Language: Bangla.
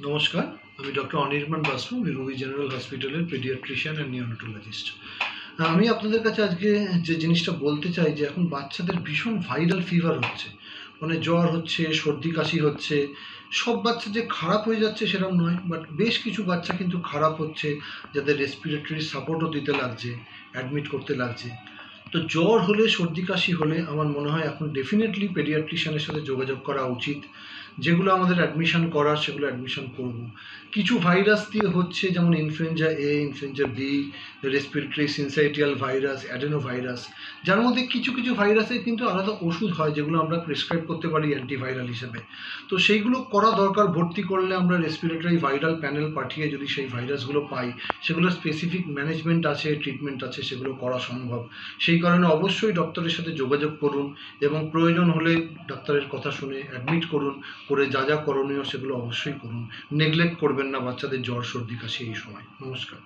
নমস্কার, আমি ডক্টর অনির্বাণ বাসু, আমি রুবি জেনারেল হসপিটালের পেডিয়াট্রিশিয়ান অ্যান্ড নিওনেটোলজিস্ট। আমি আপনাদের কাছে আজকে যে জিনিসটা বলতে চাই যে এখন বাচ্চাদের ভীষণ ভাইরাল ফিভার হচ্ছে, মানে জ্বর হচ্ছে, সর্দি কাশি হচ্ছে। সব বাচ্চা যে খারাপ হয়ে যাচ্ছে সেরকম নয়, বাট বেশ কিছু বাচ্চা কিন্তু খারাপ হচ্ছে, যাদের রেসপিরেটরি সাপোর্টও দিতে লাগছে, অ্যাডমিট করতে লাগছে। তো জ্বর হলে, সর্দি কাশি হলে আমার মনে হয় এখন ডেফিনেটলি পেডিয়াট্রিশিয়ানের সাথে যোগাযোগ করা উচিত। যেগুলো আমাদের অ্যাডমিশন করার সেগুলো অ্যাডমিশন করব। কিছু ভাইরাস দিয়ে হচ্ছে, যেমন influenza A, influenza B, respiratory syncytial virus, adenovirus, যার মধ্যে কিছু কিছু ভাইরাসের কিন্তু আলাদা ওষুধ হয় যেগুলো আমরা প্রেসক্রাইব করতে পারি অ্যান্টিভাইরাল হিসেবে। তো সেইগুলো করা দরকার। ভর্তি করলে আমরা রেসপিরেটরি ভাইরাল প্যানেল পাঠিয়ে যদি সেই ভাইরাসগুলো পাই, সেগুলো স্পেসিফিক ম্যানেজমেন্ট আছে, ট্রিটমেন্ট আছে, সেগুলো করা সম্ভব। সেই কারণে অবশ্যই ডক্টরের সাথে যোগাযোগ করুন এবং প্রয়োজন হলে ডাক্তারের কথা শুনে অ্যাডমিট করুন, করে যা যা করণীয় সেগুলো অবশ্যই করুন। নেগলেক্ট করবেন না বাচ্চাদের জ্বর, সর্দি, কাশি এই সময়। নমস্কার।